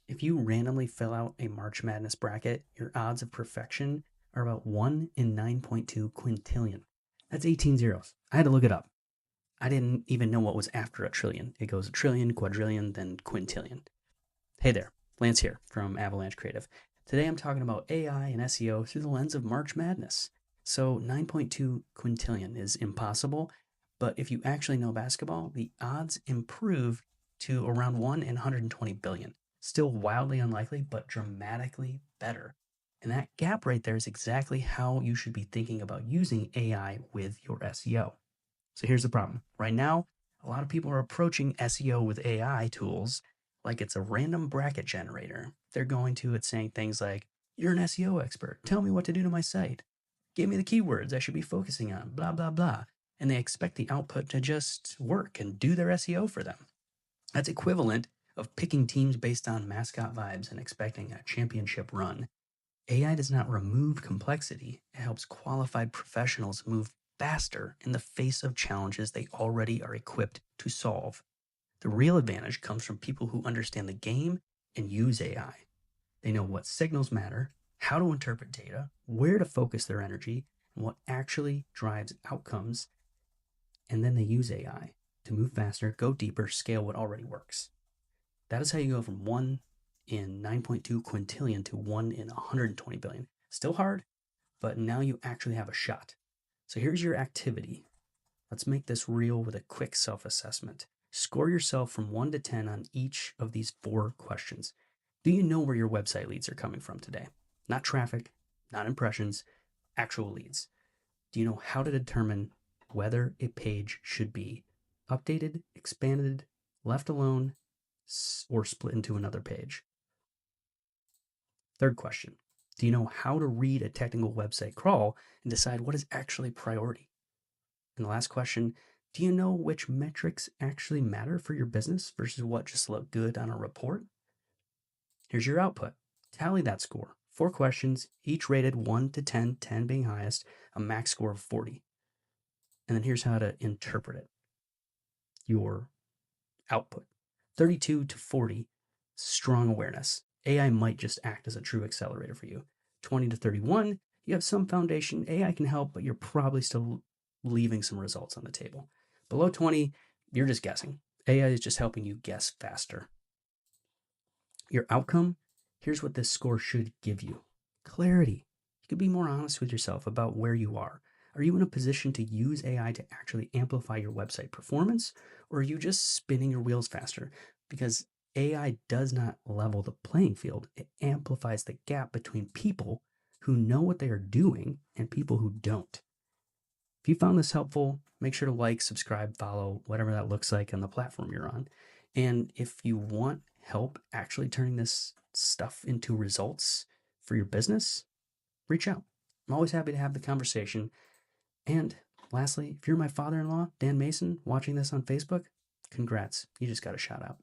If you randomly fill out a March Madness bracket, your odds of perfection are about 1 in 9.2 quintillion. That's 18 zeros. I had to look it up. I didn't even know what was after a trillion. It goes a trillion, quadrillion, then quintillion. Hey there, Lance here from Avalanche Creative. Today I'm talking about AI and SEO through the lens of March Madness. So 9.2 quintillion is impossible, but if you actually know basketball, the odds improve to around 1 in 120 billion. Still wildly unlikely, but dramatically better. And that gap right there is exactly how you should be thinking about using AI with your SEO. So here's the problem. Right now, a lot of people are approaching SEO with AI tools like it's a random bracket generator. They're going to it saying things like, "You're an SEO expert. Tell me what to do to my site. Give me the keywords I should be focusing on, blah, blah, blah." And they expect the output to just work and do their SEO for them. That's equivalent of picking teams based on mascot vibes and expecting a championship run. AI does not remove complexity, it helps qualified professionals move faster in the face of challenges they already are equipped to solve. The real advantage comes from people who understand the game and use AI. They know what signals matter, how to interpret data, where to focus their energy, and what actually drives outcomes. And then they use AI to move faster, go deeper, scale what already works. That is how you go from 1 in 9.2 quintillion to 1 in 120 billion. Still hard, but now you actually have a shot. So here's your activity. Let's make this real with a quick self assessment. Score yourself from 1 to 10 on each of these 4 questions. Do you know where your website leads are coming from today? Not traffic, not impressions, actual leads. Do you know how to determine whether a page should be updated, expanded, left alone, or split into another page? Third question. Do you know how to read a technical website crawl and decide what is actually priority? And the last question, do you know which metrics actually matter for your business versus what just look good on a report? Here's your output. Tally that score. 4 questions, each rated 1 to 10, 10 being highest, a max score of 40. And then here's how to interpret it. Your output. 32 to 40, strong awareness. AI might just act as a true accelerator for you. 20 to 31, you have some foundation. AI can help, but you're probably still leaving some results on the table. Below 20, you're just guessing. AI is just helping you guess faster. Your outcome, here's what this score should give you: clarity. You could be more honest with yourself about where you are. Are you in a position to use AI to actually amplify your website performance, or are you just spinning your wheels faster? Because AI does not level the playing field, it amplifies the gap between people who know what they are doing and people who don't. If you found this helpful, make sure to like, subscribe, follow, whatever that looks like on the platform you're on. And if you want help actually turning this stuff into results for your business, reach out. I'm always happy to have the conversation. And lastly, if you're my father in law, Dan Mason, watching this on Facebook, congrats. You just got a shout out.